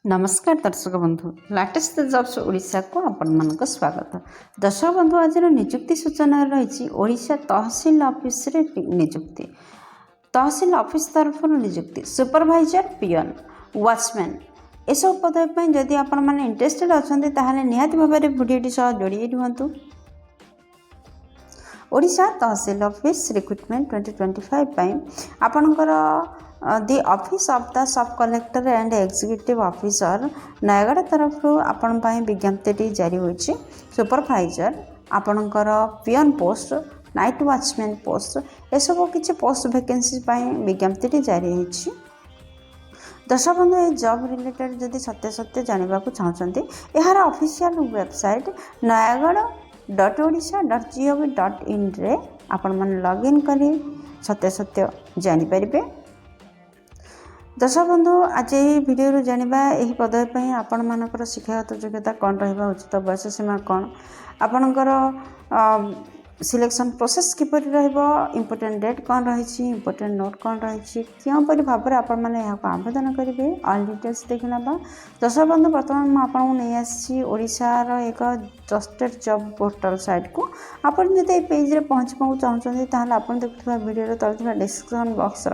नमस्कार दर्शक बंधु लाटेस्ट जॉब्स ओडिशा को आपण मानक स्वागत। दर्शक बंधु आज निजुक्ति सूचना रही ओडिशा तहसील ऑफिस रे निजुक्ति तहसील ऑफिस तरफ निजुक्ति सुपरवाइजर पियन वॉचमैन एसब पद जदि आपण मैंने इंटरेस्टेड अच्छा निहाती भाव में भिडियोटी सह जोड़ी रुहतु। ओडिशा तहसील ऑफिस रिक्रुटमेंट 2025 आपणकर the office of the sub collector and executive officer Nayagarh तरफ आपण विज्ञप्ति जारी होइछि। सुपरवाइजर आपणकर peon post night watchman post एसबू किसी पोस्ट वैकेंसी विज्ञप्ति जारी होइछि। दर्शक बंधु ये जॉब रिलेटेड जदि सत्य सत्य जानवा चाहते यार ऑफिशियल वेबसाइट nayagadh.odisha.gov.in रे आपण मन लॉगिन करी सत्य सत्य जानीपारे। दर्शक बंधु आज ये वीडियो जानिबा एही पदवी पई आपण मानकर शिक्षागत योग्यता कौन रहिबा उचित बयस सीमा कौन आपणकर सिलेक्शन प्रोसेस किपरि रहइबो इंपोर्टेंट डेट कौन रही इंपोर्टेंट नोट कौन रही क्यों परि भाव में आपण मैंने यहाँ आवेदन करेंगे ऑल डिटेल्स देखि नबा। दर्शक बंधु बर्तमान मुझे आपको नहीं आसी ओडिशार एक ट्रस्टेड जॉब पोर्टल साइट को आपन जदि पेज रे पहुँचवा चाहते ताहले आपन देखुवा वीडियो रे तले डिस्क्रिप्शन बॉक्स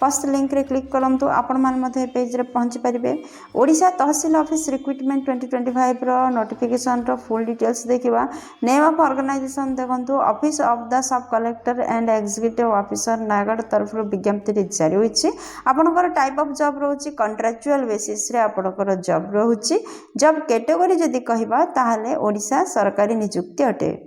फर्स्ट लिंक रे क्लिक करंतु आपण मान पेज रे पहुँची पारे। ओडिशा तहसील ऑफिस रिक्रुटमेंट 2025 रो नोटिफिकेशन रो फुल डिटेल्स देखिबा। नेम ऑफ ऑर्गेनाइजेशन देखंतु office of the sub collector and executive officer Nayagarh तरफ विज्ञप्ति जारी होइछि। आपनकर टाइप ऑफ जॉब रहउछि कॉन्ट्रैक्चुअल बेसिस रे आपनकर जॉब रहउछि। जॉब कैटेगरी जदि कहिबा ताहले ओडिशा सरकारी नियुक्ति अटे।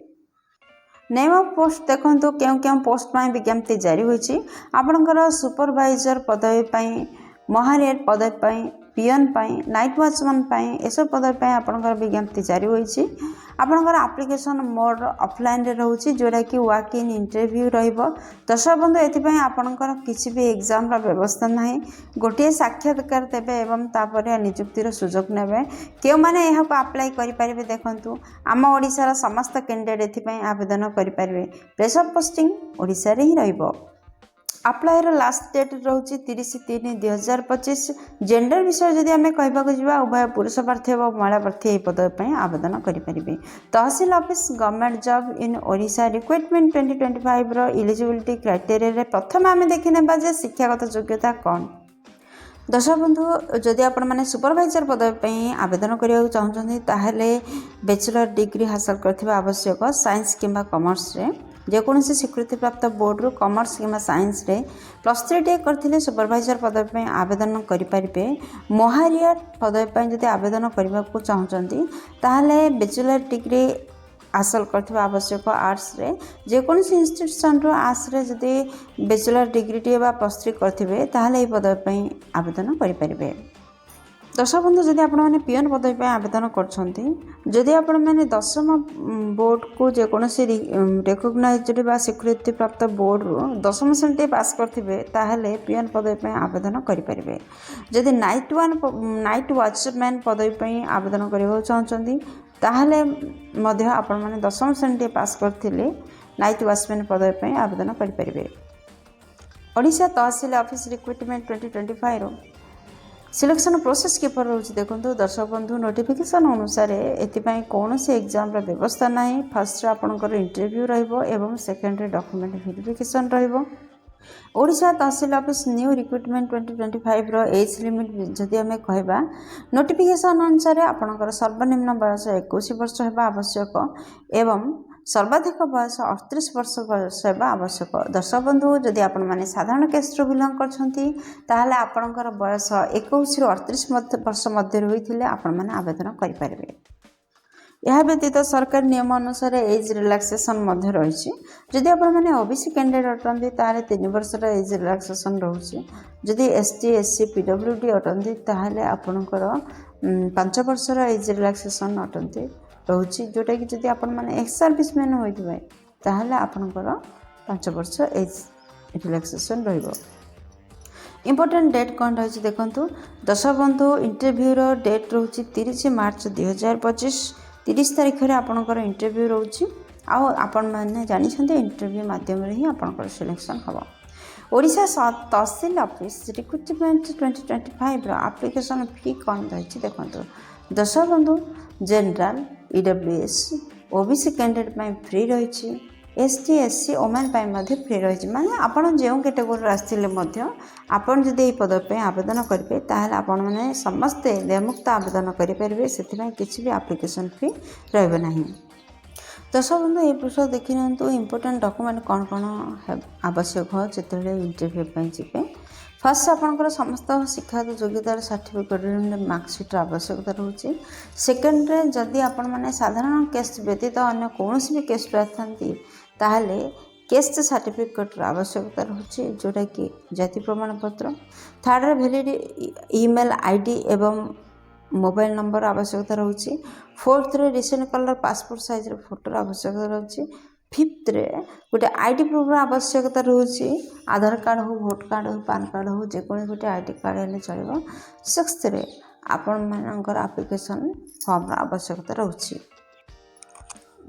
नेम ऑफ पोस्ट देखो क्यों पोस्ट पाई विज्ञप्ति जारी होइछि। आपनकर सुपरवाइजर पदवी महारियर पदवी पियन नाइट वॉचमैन एसब पदवी आपनकर विज्ञप्ति जारी होइछि। आपनकर एप्लिकेशन मोड ऑफलाइन रे रहउछि जोरा कि वॉक इन इंटरव्यू रहिबो। दर्शक बंधु एथिपई आपनकर किछि भी एग्जाम रा व्यवस्था नाही गोटे साक्षात्कार देबे एवं तापर नियुक्तिर सुजोग नेबे केउ माने एहा को अप्लाई करि परिबे। देखंतु आम ओडिसा रा समस्त कैंडिडेट एथिपई आवेदन करि परिबे। प्लेस ऑफ पोस्टिंग ओडिसा रे ही रहिबो। अप्लायर लास्ट डेट रोचे 30/3/2025। जेंडर विषय जदि आम कहवाक जा उभय पुरुष प्रार्थी और महिला प्रार्थी यह पदवी आवेदन करेंगे। Tehsil office government job in Odisha recruitment 2025 रो एलिजिबिलिटी क्राइटेरिया प्रथम आम देखने जे शिक्षागत योग्यता कौन। दर्शक बंधु जदि आपण मैंने सुपरवाइजर पदवी आवेदन करने चाहते ताहले बैचलर डिग्री हासिल करथिबा आवश्यक साइंस किंबा कॉमर्स रे जेकोसी स्वीकृति प्राप्त बोर्ड रू कॉमर्स किंबा साइंस रे +3 करथिले सुपरवाइजर पदवी आवेदन करेंगे। महारियर पदवी जदि आवेदन करने को चाहते ताहले बैचलर डिग्री हासिल करथिबा आवश्यक आर्ट्स रे जेकोसी इंस्टीट्यूशन रो आर्ट्स रे जदि बैचलर डिग्री टी बा +3 करथिबे ताहले ए पदवी आवेदन करेंगे। दर्शक बंधु जदि आपण मैंने पियन पदवी आवेदन करदी आपण मैंने 10th बोर्ड को जेकोसी रिकग्नाइज्ड बा स्वीकृति प्राप्त बोर्ड रू 10th श्रेणी पास करथिबे ताहले पियन पदवी आवेदन करेंगे। जदि नाइट वॉचमैन पदवी आवेदन करने चाहते ताहले मध्य आपण मैंने 10th श्रेणी पास करथिले नाइट वॉचमैन पदवी आवेदन करेंगे। ओडिशा तहसील ऑफिस रिक्रुटमेंट 2025 रो सिलेक्शन प्रोसेस किपर रोचे देखो। दर्शक बंधु नोटिफिकेशन अनुसार एथिपाई कौन से एग्जाम व्यवस्था ना। फर्स्ट आपंकर इंटरव्यू रहिबो सेकेंड डॉक्यूमेंट वेरिफिकेशन रहिबो। Odisha tehsil office new recruitment 2025 रो एज लिमिट जदि आम कहवा नोटिफिकेशन अनुसार आपंकर सर्वनिम्न बयस 21 वर्ष होगा आवश्यक एवं सर्वाधिक बयस 38 वर्ष बयस होगा आवश्यक। दर्शक बंधु जदि आपण मैंने साधारण केस बिलंग करते आपणकर बयस 21 ରୁ 38 वर्ष मध्य होते आपण मैंने आवेदन करेंगे। यह व्यतीत सरकारी नियम अनुसार एज रिलैक्सेशन रही। जदि आपण मैंने ओबीसी कैंडिडेट अटंती ताहले 3 वर्ष एज रिलैक्सेशन रोचे। जदि एसटी एससी पीडब्ल्यूडी अटंती ताहले आपणकर 5 वर्ष एज रिलैक्सेशन अटंती रोचे जोटा कि जदि आपण मैंने एक्स सर्विसमैन होइथिबे ताहले आपणकर 5 वर्ष एज रिलैक्सेशन रहिबो। इंपोर्टेंट डेट कौन रही देखो। दर्शक बंधु इंटरव्यू रो डेट रोचे 30 मार्च 2025। 30 तारीख में आपणकर इंटरव्यू रोचे। आपण मैंने जानी इंटरव्यू माध्यम ही आपणकर सिलेक्शन हम। Odisha tehsil office recruitment 2025 application फी कौन रही देखो। दर्शक बंधु general EWS OBC candidate free रही एसटी एससी ओमेन फ्री रही माने आपण जो कैटेगोरी आसते आपड़ जदि पद पे आवेदन करेंगे ताहले आपण मैंने समस्ते देयमुक्त आवेदन करेंगे से किसी भी आप्लिकेशन फी रहा। दर्शक बंधु ये पृष्ठ देखी ना इम्पोर्टाट डॉक्यूमेंट कौन कौन आवश्यक हो जो इंटरव्यू जी। फास्ट आपंकर समस्त शिक्षागत योग्यतार सर्टिफिकेट मार्कसीट आवश्यकता रोचे। सेकेंड्रे जदि आपण मैंने साधारण केस व्यतीत अन्य कौन भी केस ताहले केस्ट सर्टिफिकेट आवश्यकता रोचे जोटा कि जाति प्रमाण पत्र। थर्ड वैलिड ईमेल आईडी एवं मोबाइल नंबर आवश्यकता रोचे। फोर्थ रे recent colour passport size photo आवश्यकता रोचे। फिफ्थ रे गोटे आईडी प्रूफ आवश्यकता रोचे आधार कार्ड हो भोट कार्ड हो पान कार्ड हो जेको गोटे आईडी कार्ड हेल्ले चलो। सिक्स्थ रे आपण मानकर एप्लिकेशन फॉर्म आवश्यकता रोचे।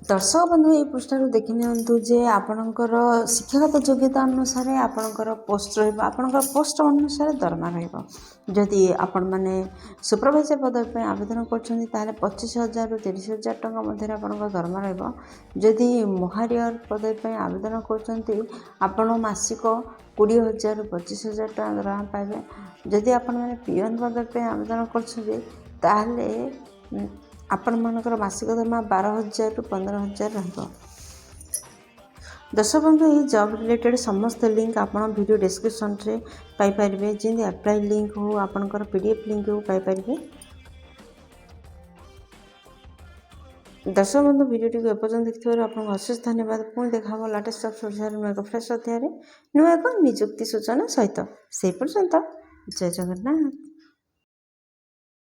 दर्शक बंधु ये पृष्ठ देखी नियंतु जे आपणकर शिक्षागत योग्यता अनुसार आपणकर पोस्ट रहा पोस्ट अनुसार दरमा रही। आपण मैंने सुपरवाइजर पद पे आवेदन कर 25,000 रु 30,000 टंका मध्य आपणकर दरमा रही। मोहारियर पद पे आवेदन कर मासिक 20,000 रु 25,000 टंका दरमा पाइबे। जदि आपण मैंने पीएन पद पे आवेदन कर आपण मानकर मासिक दरमा 12,000 रु 15,000 रहिबो। दर्शक बंधु ये जॉब रिलेटेड समस्त लिंक आपण वीडियो डिस्क्रिप्शन रे पाई परिबे जिंदे अप्लाई लिंक हो आपनकर पीडीएफ लिंक हो पाई परिबे। दर्शक बंधु वीडियो को एपर्यंत देखिथिबार आपन अशेष धन्यवाद। पुणी देखा लेटेस्ट एक फ्रेश अध्याय नुआ एक निजुक्ति सूचना सहित से पर्यंत जय जगन्नाथ।